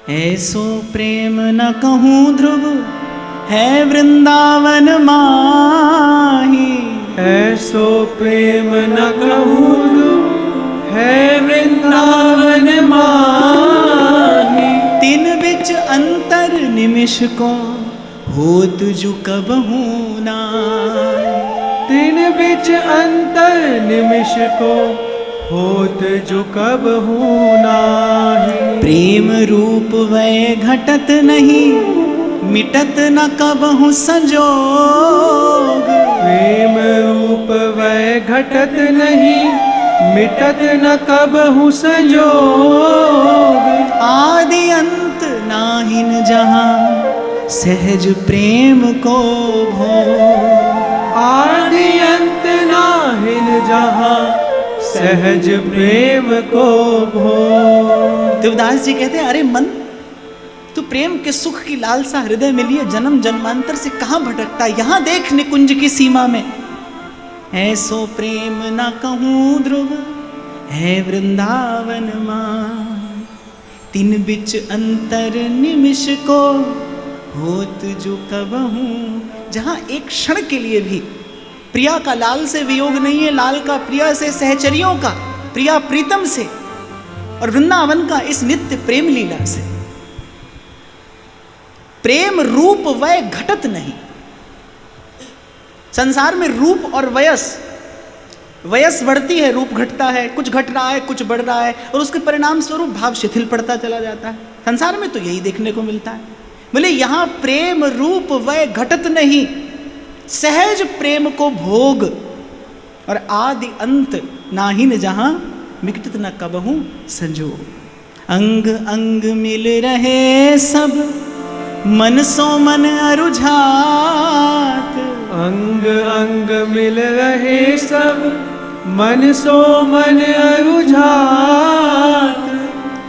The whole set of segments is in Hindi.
ऐसो प्रेम न कहूँ ध्रुव, है वृंदावन माही। ऐसो प्रेम न कहूँ ध्रुव, है वृंदावन माही। तीन बिच अंतर निमिष को, होत जो कबहू नाय। तीन बिच अंतर निमिष को, होत जो कबहू नाही। प्रेम रूप वै घटत नहीं, मिटत न कबहू संजोग। प्रेम रूप वै घटत नहीं, मिटत न कबहू संजोग। आदि अंत नाहिन जहाँ, सहज प्रेम को भोग। आदि अंत नाहिन जहाँ, सहज प्रेम को भोग। देवदास जी कहते हैं, अरे मन, तू प्रेम के सुख की लालसा हृदय में लिए जन्म जन्मांतर से कहाँ भटकता। यहाँ देख निकुंज की सीमा में, ऐसो प्रेम न कहूँ ध्रुव, है वृंदावन माँ। तीन बिच अंतर निमिष को, होत जो कबहू। जहाँ एक क्षण के लिए भी प्रिया का लाल से वियोग नहीं है, लाल का प्रिया से, सहचरियों का प्रिया प्रीतम से, और वृंदावन का इस नित्य प्रेम लीला से। प्रेम रूप वय घटत नहीं। संसार में रूप और वयस बढ़ती है, रूप घटता है, कुछ घट रहा है, कुछ बढ़ रहा है, और उसके परिणाम स्वरूप भाव शिथिल पड़ता चला जाता है। संसार में तो यही देखने को मिलता है। बोले यहाँ प्रेम रूप वय घटत नहीं, सहज प्रेम को भोग, और आदि अंत नाहिन जहाँ, मिटत न कबहू संजोग। अंग अंग मिल रहे सब, मन सो मन अरुझात। अंग अंग मिल रहे सब, मन सो मन अरुझात।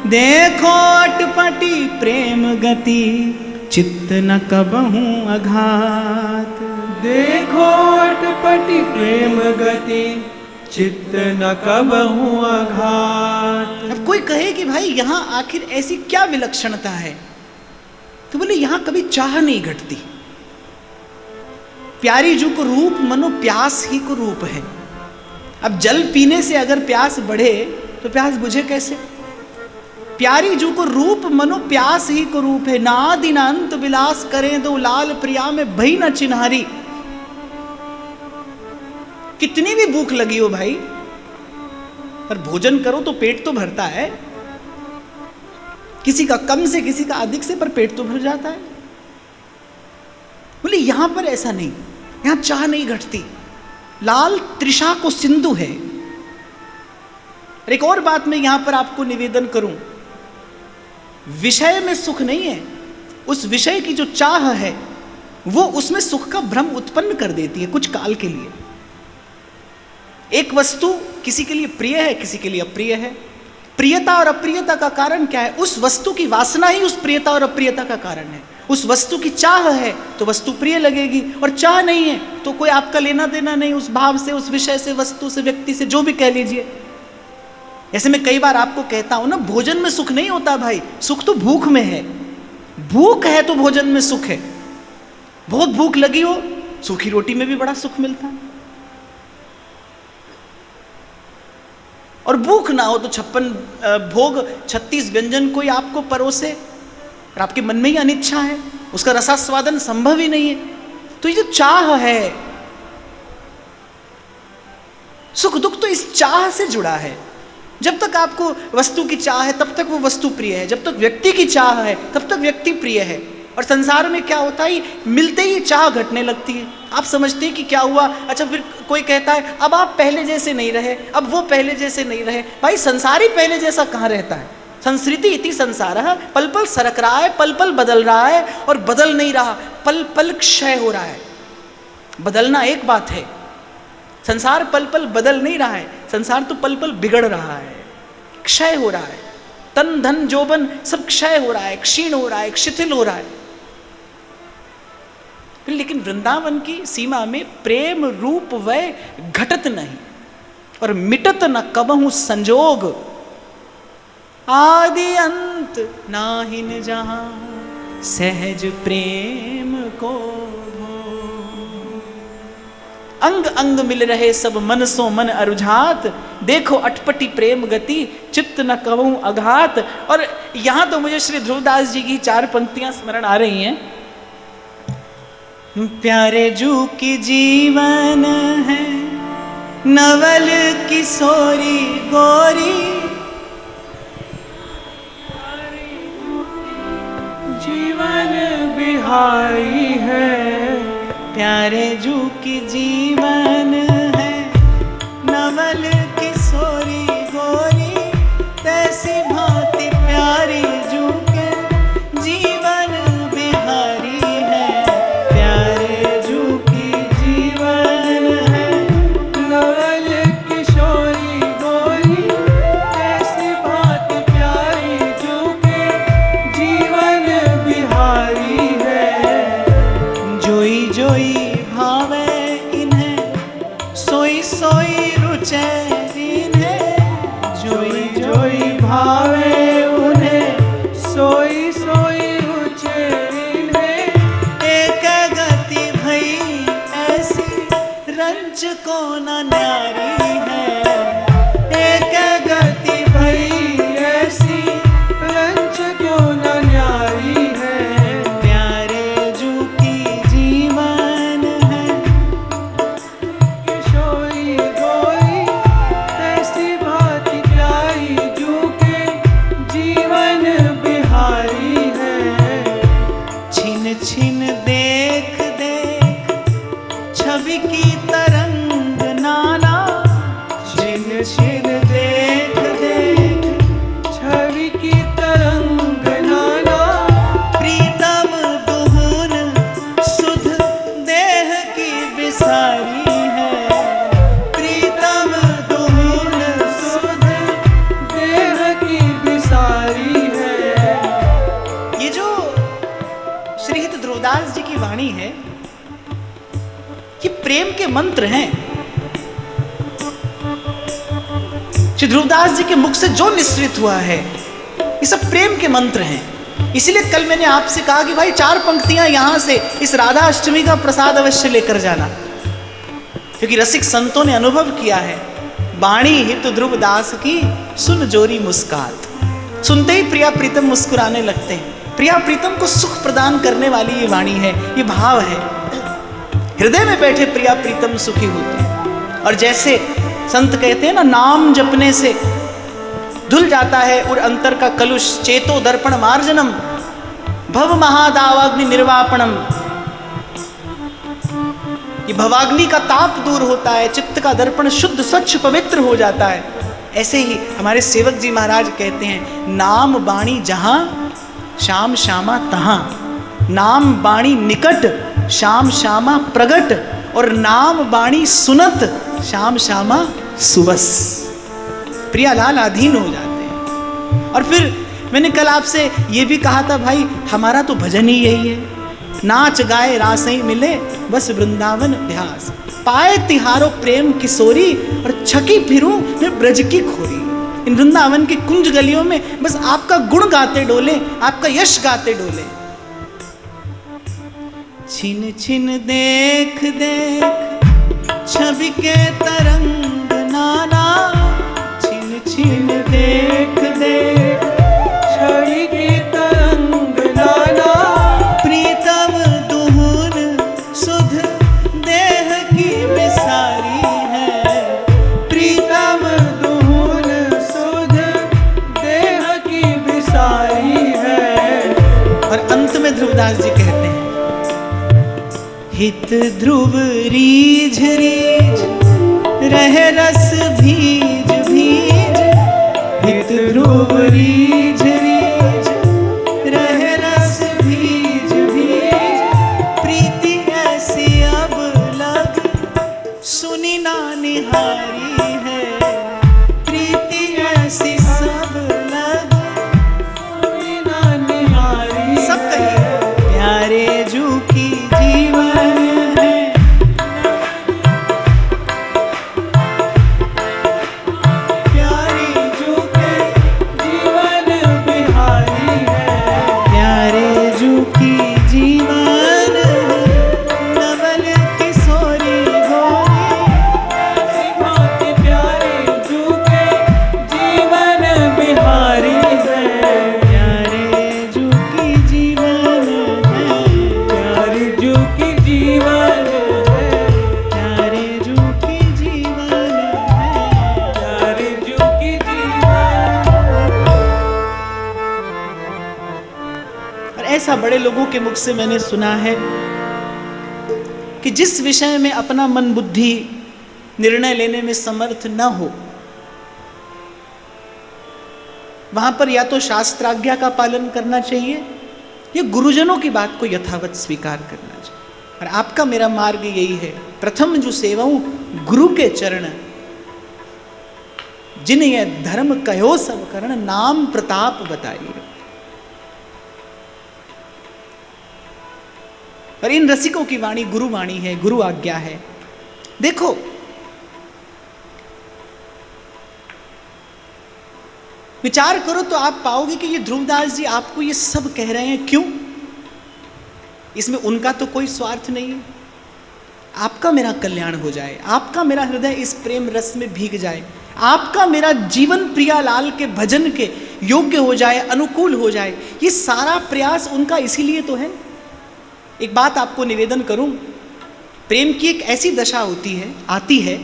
देखो अटपटी प्रेम गति, चित्त न कबहू अघात। देखो अटपटी प्रेम गति, चित्त न कबहू अघात। अब कोई कहे कि भाई यहाँ आखिर ऐसी क्या विलक्षणता है, तो बोले यहाँ कभी चाह नहीं घटती। प्यारी जू को रूप मनो प्यास ही को रूप है। अब जल पीने से अगर प्यास बढ़े तो प्यास बुझे कैसे। प्यारी जू को रूप मनो प्यास ही को रूप है। नादि न अंत विलास करें दो लाल प्रिया में भई न चिन्हारी। कितनी भी भूख लगी हो भाई, पर भोजन करो तो पेट तो भरता है। किसी का कम से, किसी का अधिक से, पर पेट तो भर जाता है। बोले यहां पर ऐसा नहीं, यहां चाह नहीं घटती। लाल तृषा को सिंधु है। एक और बात मैं यहां पर आपको निवेदन करूं, विषय में सुख नहीं है, उस विषय की जो चाह है वो उसमें सुख का भ्रम उत्पन्न कर देती है कुछ काल के लिए। एक वस्तु किसी के लिए प्रिय है, किसी के लिए अप्रिय है। प्रियता और अप्रियता का कारण क्या है? उस वस्तु की वासना ही उस प्रियता और अप्रियता का कारण है। उस वस्तु की चाह है तो वस्तु प्रिय लगेगी, और चाह नहीं है तो कोई आपका लेना देना नहीं उस भाव से, उस विषय से, वस्तु से, व्यक्ति से, जो भी कह लीजिए। ऐसे मैं कई बार आपको कहता हूं ना, भोजन में सुख नहीं होता भाई, सुख तो भूख में है। भूख है तो भोजन में सुख है। बहुत भूख लगी हो, सूखी रोटी में भी बड़ा सुख मिलता है। और भूख ना हो तो 56 भोग 36 व्यंजन कोई आपको परोसे और आपके मन में ही अनिच्छा है, उसका रसास्वादन संभव ही नहीं है। तो ये जो चाह है, सुख दुख तो इस चाह से जुड़ा है। जब तक आपको वस्तु की चाह है तब तक वो वस्तु प्रिय है, जब तक व्यक्ति की चाह है तब तक व्यक्ति प्रिय है। और संसार में क्या होता है, मिलते ही चाह घटने लगती है। आप समझते हैं कि क्या हुआ, अच्छा फिर कोई कहता है अब आप पहले जैसे नहीं रहे, अब वो पहले जैसे नहीं रहे। भाई संसार ही पहले जैसा कहाँ रहता है? संस्कृति इति संसार है, पल पल सरक रहा है, पल पल बदल रहा है, और बदल नहीं रहा, पल पल क्षय हो रहा है। बदलना एक बात है, संसार पल पल बदल नहीं रहा है, संसार तो पल पल बिगड़ रहा है, क्षय हो रहा है। तन धन जोबन सब क्षय हो रहा है, क्षीण हो रहा है, शिथिल हो रहा है। लेकिन वृंदावन की सीमा में प्रेम रूप वय घटत नहीं, और मिटत न कबहू संजोग। आदि अंत भांत नाहिन जहां सहज प्रेम को भो। अंग अंग मिल रहे सब मन सो मन अरुझात, देखो अटपटी प्रेम गति चित्त न कहूं अघात। और यहां तो मुझे श्री ध्रुवदास जी की 4 पंक्तियां स्मरण आ रही हैं। प्यारे जू की जीवन है नवल किशोरी गोरी, जीवन बिहारी है। प्यारे जू की जीवन है नवल किशोरी गोरी, तैसी भांति प्यारी जू के जीवन बिहारी है। प्यारे जू की जीवन है नवल किशोरी गोरी, ऐसी भांति प्यारी जू के जीवन बिहारी है। जोई जोई भावे इन्हें सोई सोई रुचे इन्हें, जोई जोई भावे उन्हें सोई सोई रुचे इन्हें। एक गति भई ऐसी रंच को न न्यारी है। एक गति भई ऐसी रंच को न न्यारी है। प्यारे जू की जीवन है किशोरी गोरी, ऐसी भांति प्यारी जू के जीवन बिहारी है। छिन छिन देख देख छवि की तरंग नाना, छिन छिन देख देख छवि की तरंग नाना। प्रीतम दुहुन सुध देह की बिसारी है। प्रीतम दुहुन सुध देह की बिसारी है। ये जो श्रीहित ध्रुवदास जी की वाणी है, ये प्रेम के मंत्र हैं। श्री ध्रुवदास जी के मुख से जो निस्सृत हुआ है, ये सब प्रेम के मंत्र हैं। इसीलिए कल मैंने आपसे कहा कि भाई 4 पंक्तियां यहां से इस राधा अष्टमी का प्रसाद अवश्य लेकर जाना, क्योंकि रसिक संतों ने अनुभव किया है, वाणी हित ध्रुवदास की सुन जोरी मुस्कात। सुनते ही प्रिया प्रीतम मुस्कुराने लगते हैं। प्रिया प्रीतम को सुख प्रदान करने वाली ये वाणी है, ये भाव है। हृदय में बैठे प्रिया प्रीतम सुखी होते हैं। और जैसे संत कहते हैं ना, नाम जपने से धुल जाता है और अंतर का कलुष, चेतो दर्पण मार्जनम भव महादावाग्नि निर्वापणम। ये भवाग्नि का ताप दूर होता है, चित्त का दर्पण शुद्ध स्वच्छ पवित्र हो जाता है। ऐसे ही हमारे सेवक जी महाराज कहते हैं, नाम बाणी जहां श्याम श्यामा तहां। नाम बाणी निकट श्याम श्यामा प्रगट, और नाम बाणी सुनत श्याम श्यामा सुबस। प्रियालाल अधीन हो जाते हैं। और फिर मैंने कल आपसे ये भी कहा था, भाई हमारा तो भजन ही यही है, नाच गाए रासई मिले बस वृंदावन ध्यास, पाए तिहारो प्रेम किशोरी और छकी फिरूं मैं ब्रज की खोरी। इन वृंदावन की कुंज गलियों में बस आपका गुण गाते डोले, आपका यश गाते डोले। छिन छिन देख देख छवि के तरंग नाना, छिन छिन देख देख छवि की तरंग नाना। प्रीतम दुहुन सुध देह की बिसारी है। प्रीतम दुहुन सुध देह की बिसारी है। और अंत में ध्रुवदास जी कहते हैं, हित ध्रुव रीझ रीझ रहे रस भीज भीज। हित ध्रुव रीझ रीझ रहे रस भीज भीज। प्रीति ऐसी अब लग सुनी ना निहारी है। प्रीति ऐसी सब लग सुनी ना निहारी। सब कहिए, प्यारे जू की जीवन है। प्यारी जू के जीवन ऐसा बड़े लोगों के मुख से मैंने सुना है कि जिस विषय में अपना मन बुद्धि निर्णय लेने में समर्थ न हो, वहां पर या तो शास्त्राज्ञा का पालन करना चाहिए या गुरुजनों की बात को यथावत स्वीकार करना चाहिए। और आपका मेरा मार्ग यही है, प्रथम जो सेवाऊं गुरु के चरण, जिन यह धर्म कहो सब करण, नाम प्रताप बताइए। और इन रसिकों की वाणी गुरु वाणी है, गुरु आज्ञा है। देखो, विचार करो तो आप पाओगे कि ये ध्रुवदास जी आपको ये सब कह रहे हैं, क्यों? इसमें उनका तो कोई स्वार्थ नहीं है, आपका मेरा कल्याण हो जाए, आपका मेरा हृदय इस प्रेम रस में भीग जाए, आपका मेरा जीवन प्रियालाल के भजन के योग्य हो जाए, अनुकूल हो जाए। ये सारा प्रयास उनका इसीलिए तो है। एक बात आपको निवेदन करूं, प्रेम की एक ऐसी दशा होती है, आती है,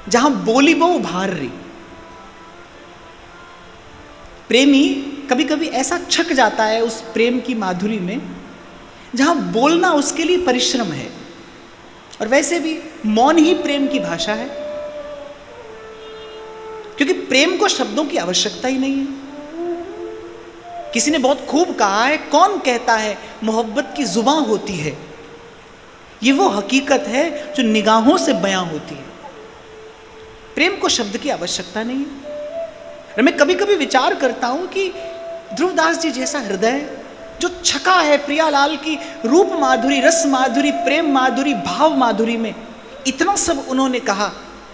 जहां बोली बो भार रही। प्रेमी कभी कभी ऐसा छक जाता है उस प्रेम की माधुरी में, जहां बोलना उसके लिए परिश्रम है। और वैसे भी मौन ही प्रेम की भाषा है, क्योंकि प्रेम को शब्दों की आवश्यकता ही नहीं है। किसी ने बहुत खूब कहा है, कौन कहता है मोहब्बत की जुबान होती है, ये वो हकीकत है जो निगाहों से बयां होती है। प्रेम को शब्द की आवश्यकता नहीं है। और मैं कभी कभी विचार करता हूं कि ध्रुवदास जी जैसा हृदय जो छका है प्रियालाल की रूप माधुरी, रस माधुरी, प्रेम माधुरी, भाव माधुरी में, इतना सब उन्होंने कहा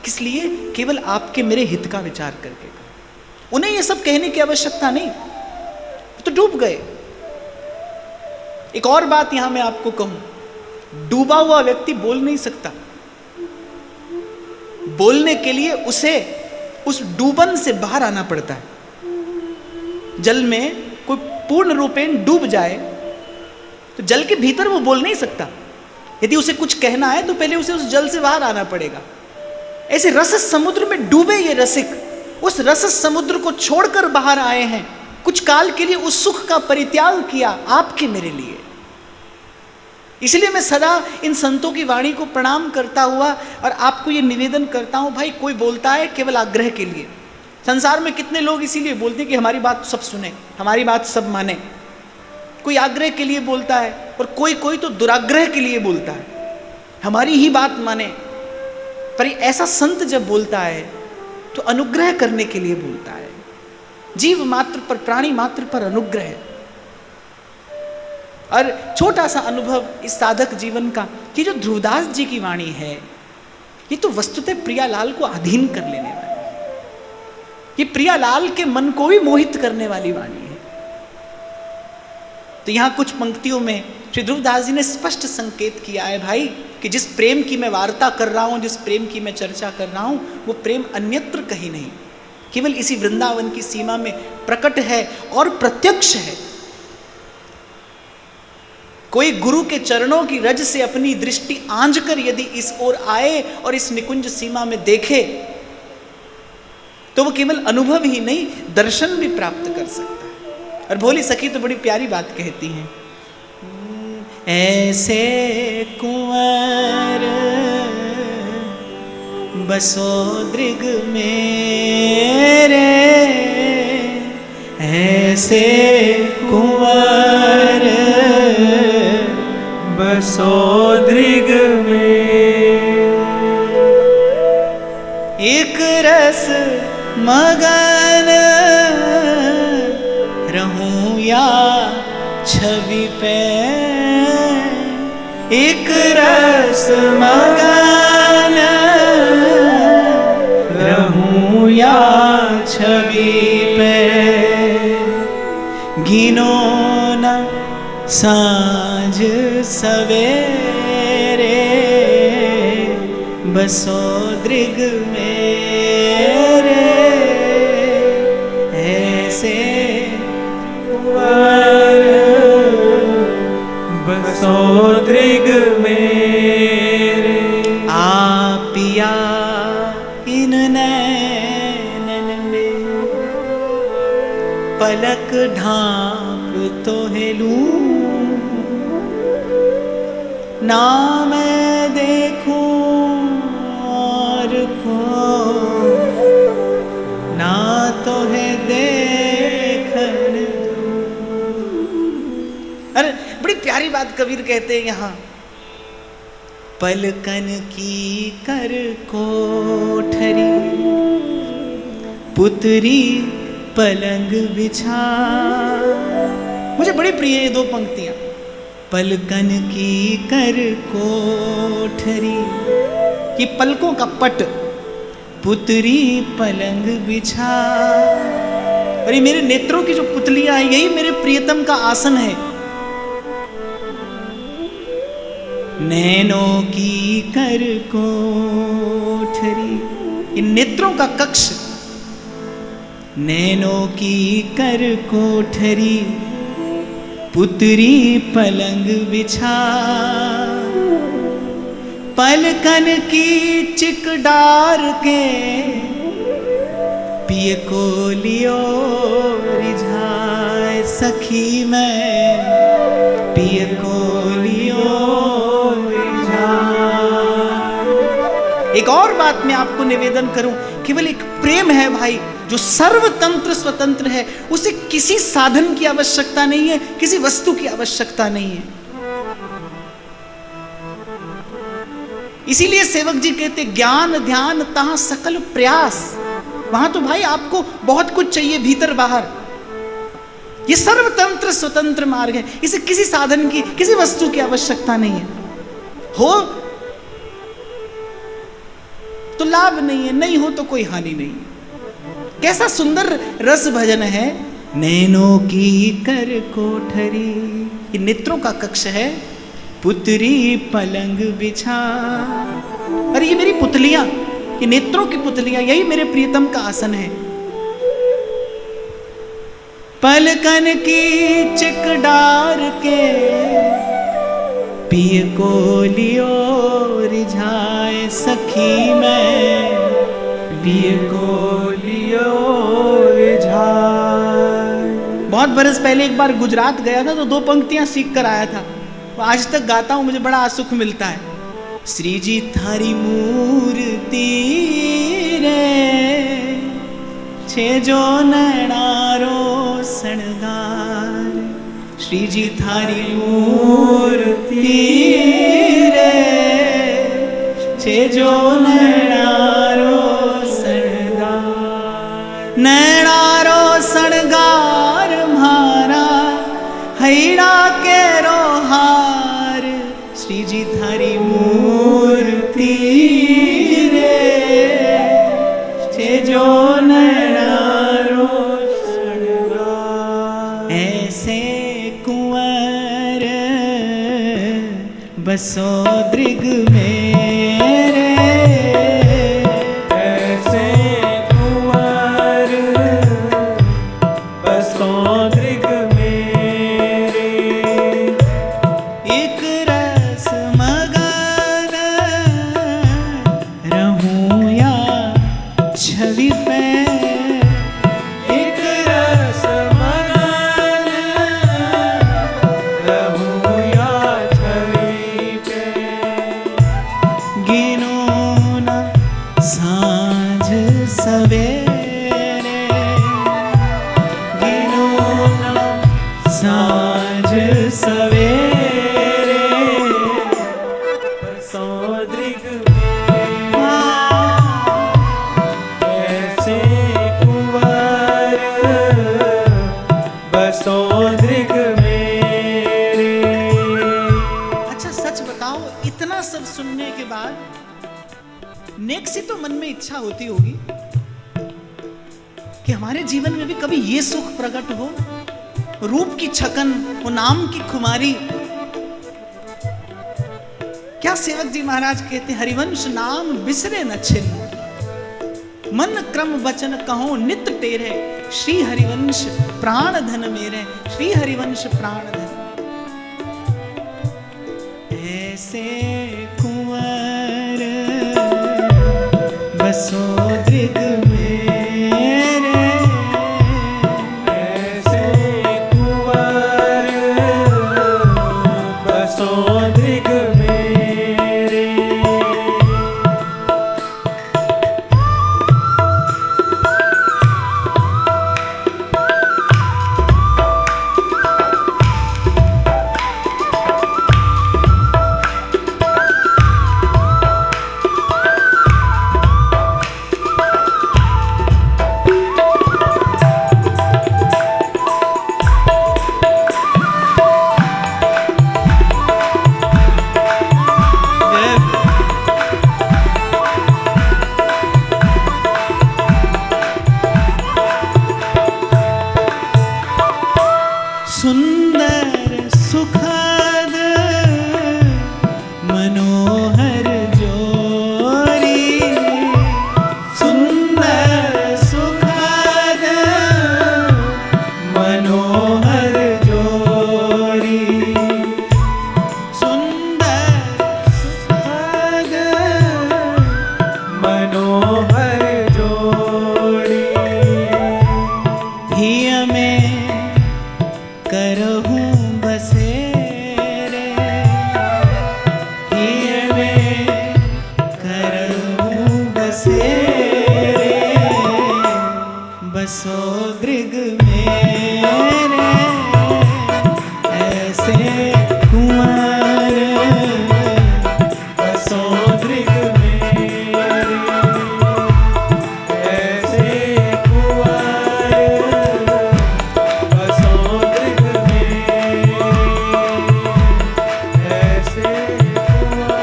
किस लिए? केवल आपके मेरे हित का विचार करके। उन्हें ये सब कहने की आवश्यकता नहीं, तो डूब गए। एक और बात यहां मैं आपको कहूं, डूबा हुआ व्यक्ति बोल नहीं सकता। बोलने के लिए उसे उस डूबन से बाहर आना पड़ता है। जल में कोई पूर्ण रूपेण डूब जाए तो जल के भीतर वो बोल नहीं सकता। यदि उसे कुछ कहना है तो पहले उसे उस जल से बाहर आना पड़ेगा। ऐसे रस समुद्र में डूबे ये रसिक उस रस समुद्र को छोड़कर बाहर आए हैं। कुछ काल के लिए उस सुख का परित्याग किया आपके मेरे लिए। इसलिए मैं सदा इन संतों की वाणी को प्रणाम करता हुआ और आपको ये निवेदन करता हूं, भाई कोई बोलता है केवल आग्रह के लिए। संसार में कितने लोग इसीलिए बोलते हैं कि हमारी बात सब सुने, हमारी बात सब माने। कोई आग्रह के लिए बोलता है और कोई कोई तो दुराग्रह के लिए बोलता है, हमारी ही बात माने। पर ऐसा संत जब बोलता है तो अनुग्रह करने के लिए बोलता है। जीव मात्र पर, प्राणी मात्र पर अनुग्रह है। और छोटा सा अनुभव इस साधक जीवन का कि जो ध्रुवदास जी की वाणी है, ये तो वस्तुतः प्रियालाल को अधीन कर लेने वाली है। ये प्रियालाल के मन को भी मोहित करने वाली वाणी है। तो यहां कुछ पंक्तियों में श्री ध्रुवदास जी ने स्पष्ट संकेत किया है, भाई, कि जिस प्रेम की मैं वार्ता कर रहा हूं, जिस प्रेम की मैं चर्चा कर रहा हूं, वो प्रेम अन्यत्र कहीं नहीं, केवल इसी वृंदावन की सीमा में प्रकट है और प्रत्यक्ष है। कोई गुरु के चरणों की रज से अपनी दृष्टि आंज कर यदि इस ओर आए और इस निकुंज सीमा में देखे, तो वो केवल अनुभव ही नहीं, दर्शन भी प्राप्त कर सकता है। और भोली सखी तो बड़ी प्यारी बात कहती हैं, ऐसे कुंवर बसो दृग मेरे, ऐसे कुंवर बसो दृग में। एक रस मगन रहूं या छवि पे, एक रस मगन रहूं या छवि पे, गिनो न सांझ सवेरे, बसो दृग मेरे, ऐसे बसो दृग मेरे। आपिया इन नैनन में पलक ढांप तो है लूं, ना मैं देखूं और को, ना तो है देखन दूं। अरे बड़ी प्यारी बात कबीर कहते हैं यहाँ, पलकन की कर कोठरी, पुतरी पलंग बिछा। मुझे बड़ी प्रिय ये दो पंक्तियां, पलकन की कर कोठरी, ये पलकों का पट, पुतरी पलंग बिछा। और ये मेरे नेत्रों की जो पुतलियां हैं, यही मेरे प्रियतम का आसन है। नैनों की कर कोठरी, ये नेत्रों का कक्ष, नैनों की कर कोठरी, पुतरी पलंग बिछा। पलकन की चिक डार के, पिय को लियो रिझाए। सखी मैं पिय को लियो रिझाए। एक और बात मैं आपको निवेदन करूं, केवल एक प्रेम है भाई जो सर्वतंत्र स्वतंत्र है, उसे किसी साधन की आवश्यकता नहीं है, किसी वस्तु की आवश्यकता नहीं है। इसीलिए सेवक जी कहते ज्ञान ध्यान तहां सकल प्रयास। वहां तो भाई आपको बहुत कुछ चाहिए भीतर बाहर। ये सर्वतंत्र स्वतंत्र मार्ग है, इसे किसी साधन की किसी वस्तु की आवश्यकता नहीं है। हो तो लाभ नहीं है, नहीं हो तो कोई हानि नहीं। कैसा सुंदर रस भजन है। नैनों की कर कोठरी, ये नेत्रों का कक्ष है, पुतरी पलंग बिछा। अरे ये मेरी पुतलियां, ये नेत्रों की पुतलियां, यही मेरे प्रियतम का आसन है। पलकन की चिक डार के, पिय को लियो रिझाए। सखी मैं पिय को लियो रिझाए। बहुत बरस पहले एक बार गुजरात गया था तो दो पंक्तियां सीख कर आया था, आज तक गाता हूं, मुझे बड़ा सुख मिलता है। श्री जी थारी मूर्ति रे, छे जो नैनारो सणगार। श्री जी थारी मूर्ति रे, छे जो नैनारो सणगार। नैनारो सणगार म्हारा, हैड़ा के रोहार। श्री जी थारी मूर्ति रे, छे जो नैनारो सणगार। ऐसे कुंवर बसो दृग मेरे, ऐसे कुंवर बसो दृग मेरे। एक रस मगन रहूं या छवि पे, एक रस मगन रहूं या छवि पे। गिनो न सांझ सवेरे, गिनो न सांझ सवेरे। बसो दृग मेरे, ऐसे कुंवर बसो दृग मेरे। अच्छा सच बताओ, इतना सब सुनने के बाद नेक सी तो मन में इच्छा होती होगी कि हमारे जीवन में भी कभी ये सुख प्रकट हो, रूप की छकन, वो नाम की खुमारी। क्या सेवक जी महाराज कहते, हरिवंश नाम बिसरे न छिन्न, मन क्रम वचन कहो नित टेरे। श्री हरिवंश प्राण धन मेरे, श्री हरिवंश प्राण धन। ऐसे कुंवर बसो दृग मेरे, सुंदर सुखद मनोहर जोरी, सुंदर सुखद मनोहर जोरी, सुंदर सुखद मनोहर जोड़ी। हिय में करहूं बसेरे, हिय में करहूं बसेरे, बसो दृग मेरे ऐसे कुंवर, बसो दृग मेरे ऐसे कुंवर, बसो दृग मेरे ऐसे कुंवर,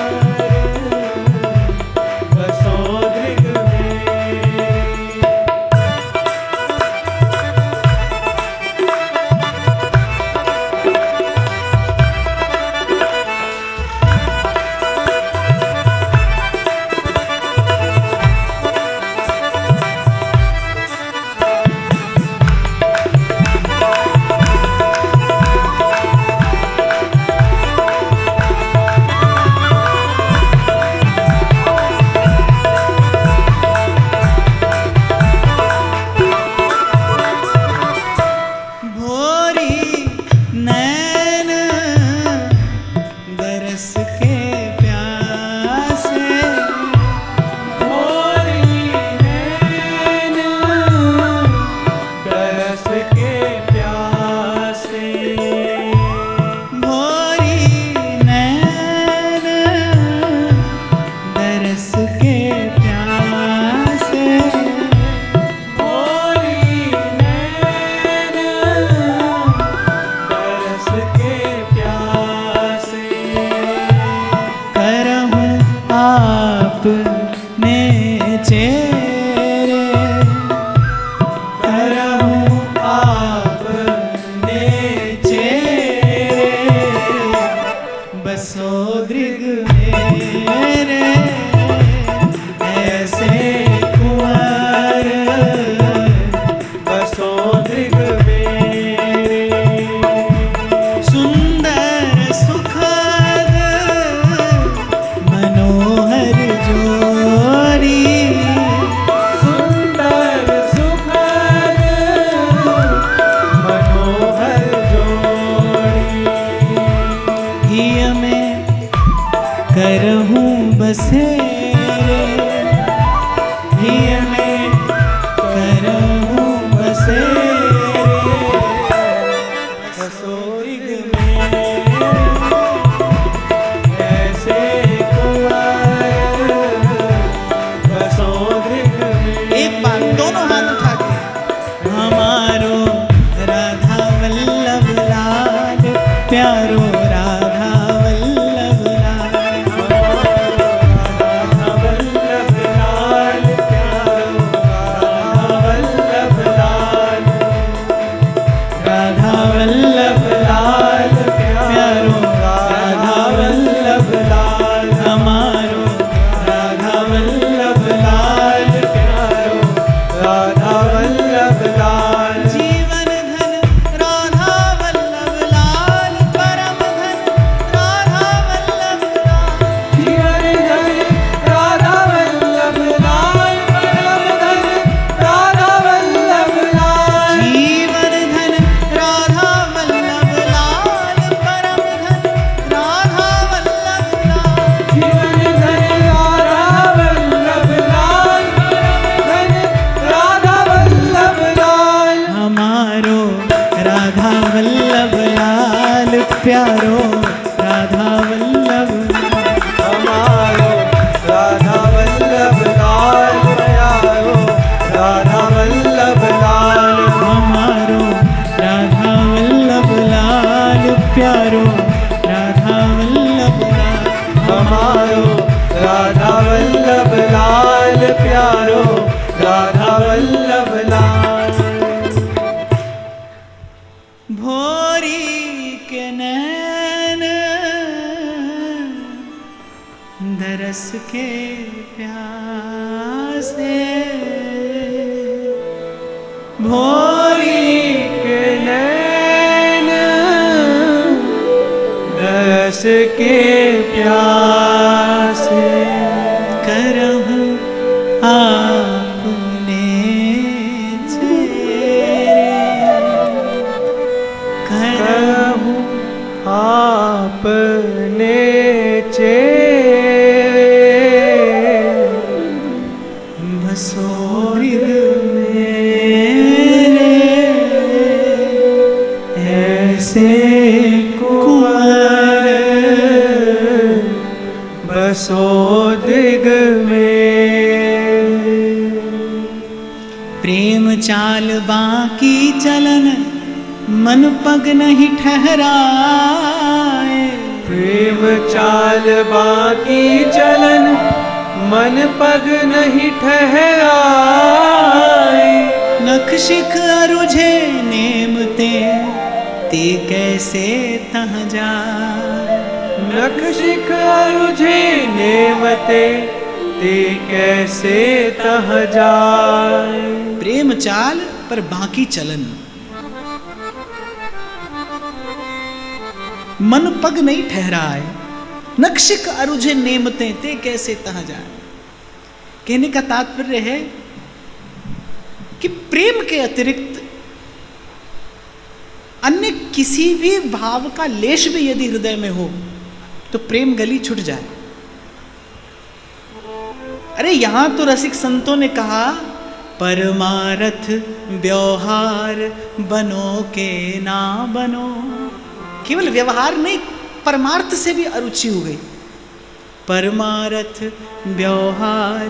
बसो दृग मेरे। भोरी नैन दरस के प्यासे, भोरी नैन तरस के प्यासे, भोरी नैन दरस के प्यासे, भोरी नैन तरस के प्यासे। करहूं आपने चेरे, करहूं आपने चेरे, बसो दृग मेरे ऐसे कुंवर, बसो दृग मेरे सुंदर सुखद मनोहर जोरी, सुंदर सुखद मनोहर जोड़ी। हिय में करहूं बसेरे, हिय में करहूं बसेरे, बसो दृग मेरे ऐसे कुंवर, बसो दृग मेरे। एक बार दोनों हाथ उठा के, हमारो राधा वल्लभ लाल प्यारो राधा वल्लभ लाल, राधा वल्लभ लाल प्यारो राधा वल्लभ लाल, राधा वल्लभ लाल प्यारो राधा वल्लभ लाल, हमारो राधा वल्लभ लाल प्यारो राधा वल्लभ लाल। जीवन धन राधा वल्लभ लाल, परम धन राधा वल्लभ लाल, जीवन धन राधा वल्लभ लाल, परम धन राधा वल्लभ लाल। जीवन धन राधा वल्लभ लाल, परम धन राधा वल्लभ लाल, जीवन धन राधा वल्लभ लाल, परम धन राधा वल्लभ लाल। हमारो राधा वल्लभ लाल प्यारो राधा वल्लभ लाल, हमारो राधा वल्लभ लाल प्यारो राधा वल्लभ लाल। हमारो राधा वल्लभ लाल प्यारो राधा वल्लभ लाल, हमारो राधा वल्लभ लाल प्यारो राधा वल्लभ लाल। भोरी रस के प्यासे, भोरी के नैन रस के प्यासे, करहूं आपने कहूँ आपने बसोरिग ऐसे कुंवर बसो दिग में। प्रेम चाल बाकी चलन मन पग नहीं ठहराए, प्रेम चाल बाकी चलन मन पग नहीं ठहराए। नख शिख अरुझे नेमते ते कैसे तह जाए, नख शिख अरुझे नेमते ते कैसे तह जाए। प्रेम चाल पर बाकी चलन, मन पग नहीं ठहराए, नक्शिक अरुझे नेमते ते कैसे तह जाए। कहने का तात्पर्य है कि प्रेम के अतिरिक्त अन्य किसी भी भाव का लेश भी यदि हृदय में हो तो प्रेम गली छूट जाए। अरे यहां तो रसिक संतों ने कहा परमारथ व्यवहार बनो के ना बनो। केवल व्यवहार नहीं, परमार्थ से भी अरुचि हो गई। परमारथ व्यवहार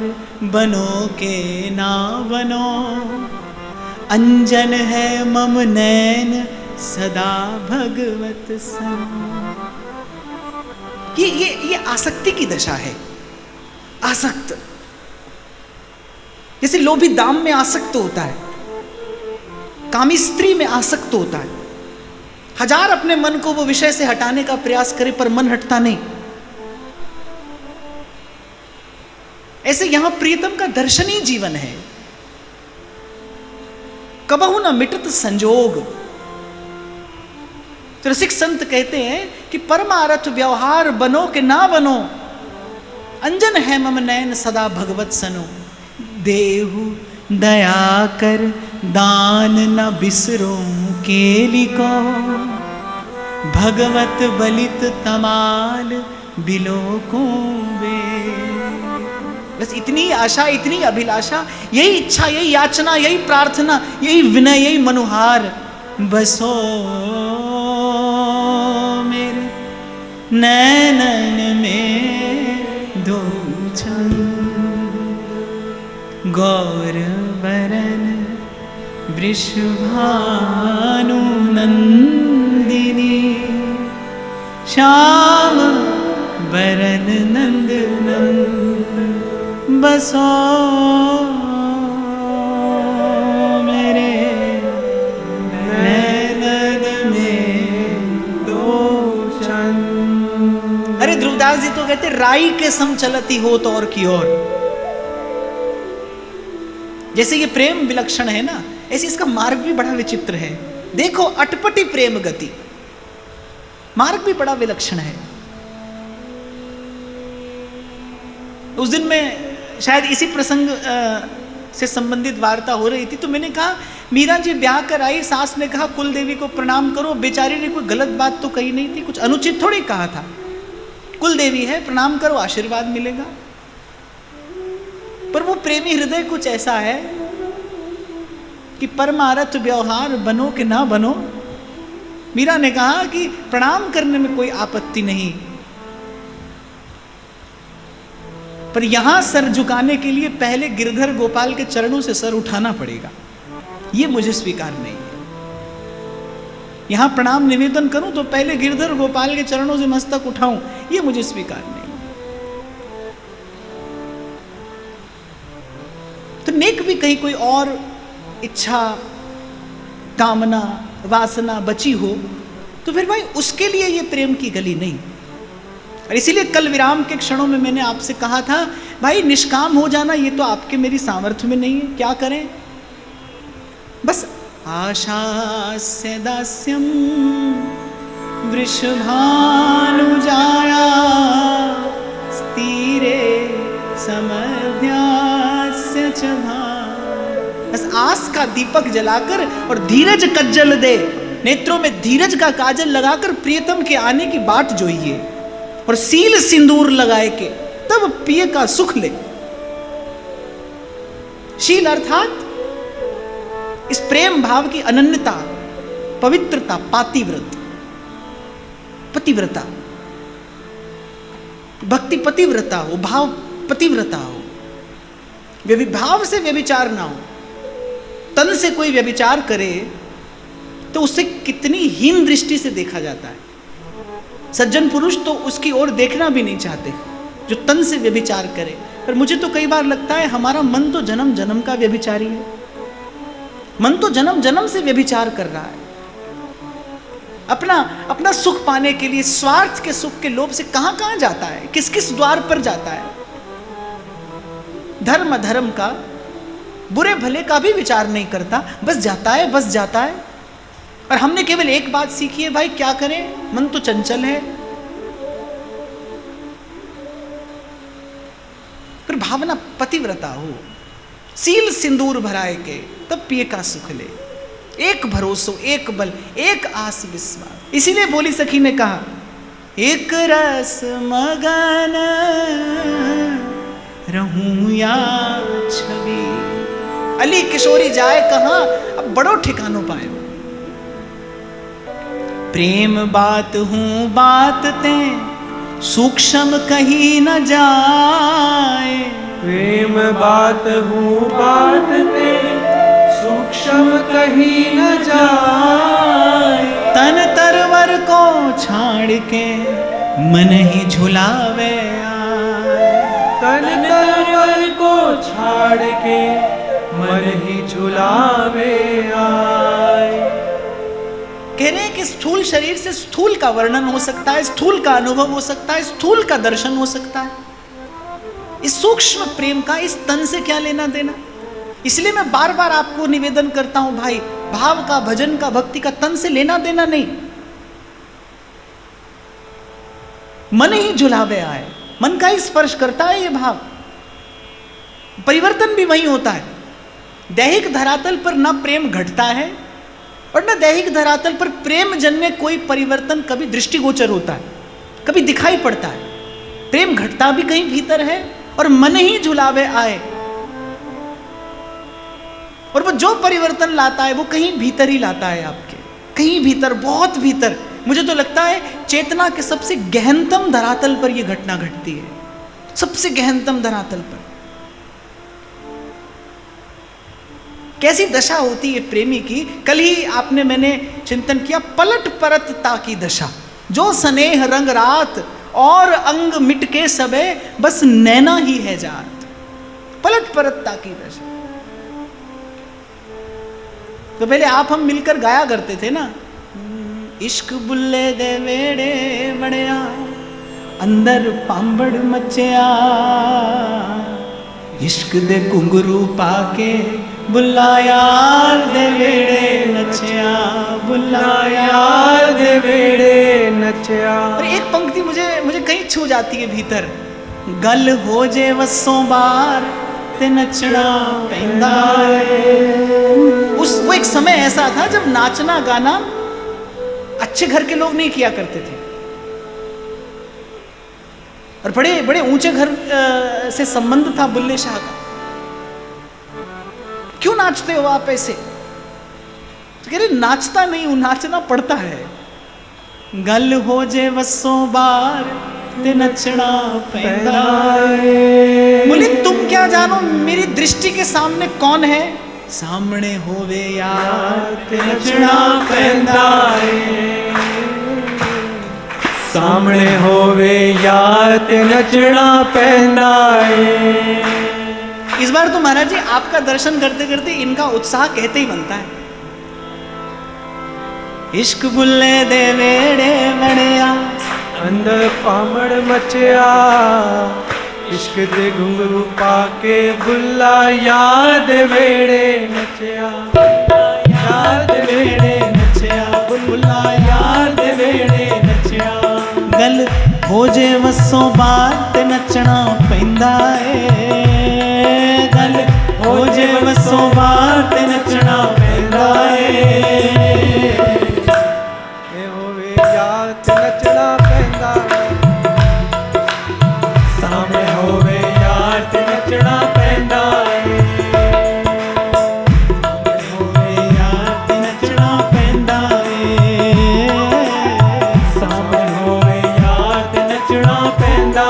बनो के ना बनो, अंजन है मम नैन सदा भगवत सन। ये आसक्ति की दशा है। आसक्त जैसे लोभी दाम में आसक्त होता है, कामी स्त्री में आसक्त होता है। हजार अपने मन को वो विषय से हटाने का प्रयास करे पर मन हटता नहीं। ऐसे यहां प्रियतम का दर्शनीय जीवन है। कबहु न मिटत संजोग। तो रसिक संत कहते हैं कि परमारथ व्यवहार बनो के ना बनो, अंजन है मम नैन सदा भगवत सनो। देहु दया कर दान न बिसरो केली को, भगवत बलित तमाल बिलो को बे। बस इतनी आशा, इतनी अभिलाषा, यही इच्छा, यही याचना, यही प्रार्थना, यही विनय, यही मनुहार। बसो मेरे नैनन में दो छन, गौर बरन वृषभानु नंदिनी, श्याम बरन नंद नंद। बसो मेरे नैनन में दो छन। अरे ध्रुवदास जी तो कहते राई के सम चलती हो तो और की ओर। जैसे ये प्रेम विलक्षण है ना, ऐसे इसका मार्ग भी बड़ा विचित्र है। देखो अटपटी प्रेम गति, मार्ग भी बड़ा विलक्षण है। उस दिन में शायद इसी प्रसंग से संबंधित वार्ता हो रही थी, तो मैंने कहा मीरा जी ब्याह कर आई, सास ने कहा कुल देवी को प्रणाम करो। बेचारी ने कोई गलत बात तो कही नहीं थी, कुछ अनुचित थोड़ी कहा था। कुल देवी है, प्रणाम करो, आशीर्वाद मिलेगा। पर वो प्रेमी हृदय कुछ ऐसा है कि परमारथ व्यवहार बनो कि ना बनो। मीरा ने कहा कि प्रणाम करने में कोई आपत्ति नहीं, पर यहां सर झुकाने के लिए पहले गिरधर गोपाल के चरणों से सर उठाना पड़ेगा। ये मुझे स्वीकार नहीं है। यहां प्रणाम निवेदन करूं तो पहले गिरधर गोपाल के चरणों से मस्तक उठाऊं, ये मुझे स्वीकार नहीं। तो नेक भी कहीं कोई और इच्छा, कामना, वासना बची हो तो फिर भाई उसके लिए ये प्रेम की गली नहीं। और इसीलिए कल विराम के क्षणों में मैंने आपसे कहा था, भाई निष्काम हो जाना ये तो आपके मेरी सामर्थ्य में नहीं है, क्या करें? बस आशास्य दास्यम वृषभानुजाया स्थिरे समध्यास्य च भाव। बस आस का दीपक जलाकर और धीरज कज्जल दे, नेत्रों में धीरज का काजल लगाकर प्रियतम के आने की बाट जोइए और सील सिंदूर लगाए के तब पिए का सुख ले। शील अर्थात इस प्रेम भाव की अनन्यता, पवित्रता, पातिव्रत, पतिव्रता। भक्ति पतिव्रता हो, भाव पतिव्रता हो, भाव से व्यभिचार ना हो। तन से कोई व्यभिचार करे तो उससे कितनी हीन दृष्टि से देखा जाता है। सज्जन पुरुष तो उसकी ओर देखना भी नहीं चाहते जो तन से व्यभिचार करे। पर मुझे तो कई बार लगता है हमारा मन तो जन्म जन्म का व्यभिचारी है। मन तो जन्म जन्म से व्यभिचार कर रहा है। अपना सुख पाने के लिए स्वार्थ के सुख के लोभ से कहां कहां जाता है, किस किस द्वार पर जाता है। धर्म अधर्म का, बुरे भले का भी विचार नहीं करता, बस जाता है, बस जाता है। और हमने केवल एक बात सीखी है, भाई क्या करें, मन तो चंचल है। पर भावना पतिव्रता हो, सील सिंदूर भराए के तब पिए का सुख ले। एक भरोसो, एक बल, एक आस विश्वास। इसीलिए बोली सखी ने कहा, एक रस मगन रहूं या छवि। अली किशोरी जाए कहां, अब बड़ो ठिकानों पाए। प्रेम बात हूं बात ते सूक्ष्म कहीं न जाए। प्रेम बात हूँ बात ते सूक्ष्म कहीं न जाए। तन तरवर को छाड़ के मन ही झुलावे आए। तन तरवर को छाड़ के मन ही झुलावे आए। कह रहे हैं कि स्थूल शरीर से स्थूल का वर्णन हो सकता है, स्थूल का अनुभव हो सकता है, स्थूल का दर्शन हो सकता है। इस सूक्ष्म प्रेम का इस तन से क्या लेना देना। इसलिए मैं बार बार आपको निवेदन करता हूं, भाई भाव का, भजन का, भक्ति का तन से लेना देना नहीं। मन ही झुलावे आए, मन का ही स्पर्श करता है ये भाव। परिवर्तन भी वही होता है। दैहिक धरातल पर ना प्रेम घटता है और न दैहिक धरातल पर प्रेम जन्य कोई परिवर्तन कभी दृष्टिगोचर होता है, कभी दिखाई पड़ता है। प्रेम घटता भी कहीं भीतर है और मन ही झुलावे आए। और वो जो परिवर्तन लाता है वो कहीं भीतर ही लाता है, आपके कहीं भीतर, बहुत भीतर। मुझे तो लगता है चेतना के सबसे गहनतम धरातल पर यह घटना घटती है, सबसे गहनतम धरातल पर। कैसी दशा होती है प्रेमी की। कल ही आपने मैंने चिंतन किया, पलट परतता की दशा। जो स्नेह रंग रात और अंग मिटके सबे, बस नैना ही है जात। पलट परतता की दशा। तो पहले आप हम मिलकर गाया करते थे ना, इश्क बुल्ले दे वेड़े बड़िया अंदर पांबड़ मचिया। इश्क दे घुंघरू पाके बुल्ला यार दे वेड़े नचिया, बुल्ला यार दे वेड़े नचिया। और एक पंक्ति मुझे कहीं छू जाती है भीतर, गल हो जे वसों बार ते नचना पैंदा है। वो एक समय ऐसा था जब नाचना गाना अच्छे घर के लोग नहीं किया करते थे, और बड़े बड़े ऊंचे घर से संबंध था बुल्ले शाह का। क्यों नाचते हो आप ऐसे? तो कह रहे नाचता नहीं हूं, नाचना पड़ता है। गल हो जे वसों बार ते नचना पैंदा है। बोले तुम क्या जानो मेरी दृष्टि के सामने कौन है। सामने होवे यार ते नचना पैंदा है। सामने होवे यार ते नचना पैंदा है। इस बार तो महाराज जी आपका दर्शन करते करते इनका उत्साह कहते ही बनता है। इश्क बुल्ले दे वेड़े बड़िया अंदर पामड़ मचिया इश्क दे घुंघरू पाके बुल्ला याद वेड़े नचिया याद वेड़े नचिया बुल्ला याद वेड़े नचिया गल हो जे वसों बात नचना पैंदा है गल हो जे वसों बात नचना पैंदा है होवे याद नचना पैंदा सामने होवे याद नचना पैंदा होवे याद नचना पैंदा सामने होवे याद नचना पैंदा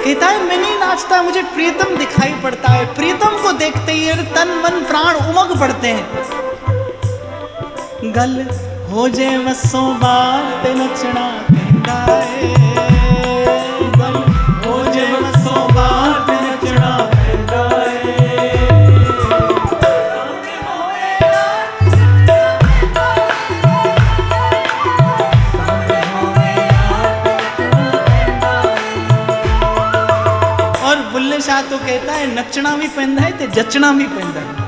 कहता है मैं नहीं नाचता मुझे प्रियतम दिखाई पड़ता है। प्रियतम को देखते ही तन मन प्राण उमग पड़ते हैं। गल हो जे वसों बात नचना पैंदा है गल हो जे वसों बात नचना पैंदा और बुल्ले शाह तो कहता है नचना भी पैंदा है ते जचना भी पैंदा है।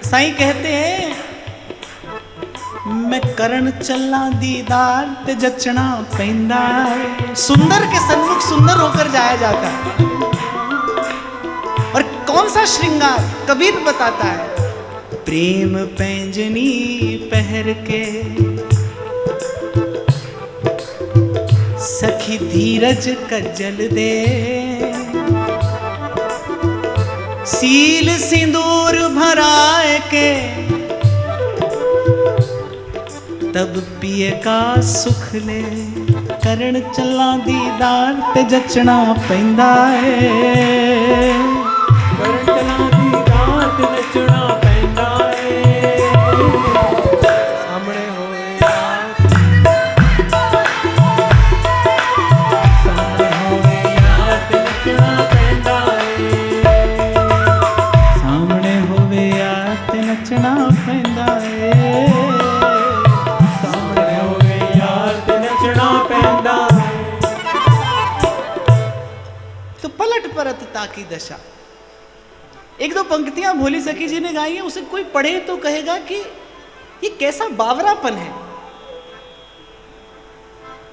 साईं कहते हैं मैं करण चलना दीदार ते जचना पैंदा है। सुंदर के सन्मुख सुंदर होकर जाया जाता है। और कौन सा श्रृंगार कबीर बताता है प्रेम पैंजनी पहर के सखी धीरज कज्जल दे सील सिंदूर भराए के तब पिए का सुख ले करण चला दीदार ते जचना पैंदा है करण चला दीदार ते नचना पैंदा सामने होवे याद सामने होवे याद नचना पैंदा सामने होवे याद ते नचना पैंदा सामने होवे याद नचना पैंदा तो पलट परतता की दशा। एक दो पंक्तियां भोली सखी जी ने गाई है, उसे कोई पढ़े तो कहेगा कि ये कैसा बावरापन है।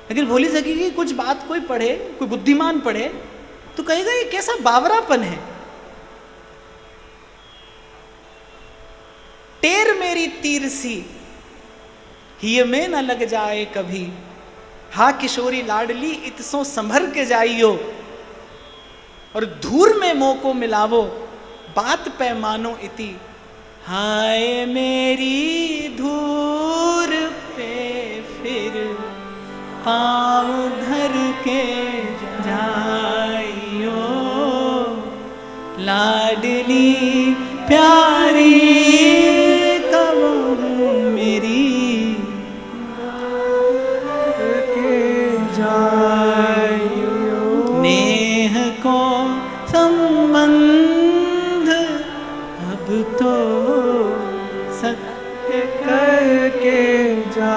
लेकिन भोली सखी की कुछ बात कोई पढ़े, कोई बुद्धिमान पढ़े तो कहेगा ये कैसा बावरापन है। टेर मेरी तीर सी हिय में न लग जाए कभी हा किशोरी लाडली इतसों संभर के जाइयो और धूर में मोको मिलावो बात पैमानो इति हाय मेरी धूर पे फिर पाँव धर के जाइयो लाडली प्यारी कब मेरी के जाइयो नेह को संबंध अब तो सत्य करके जा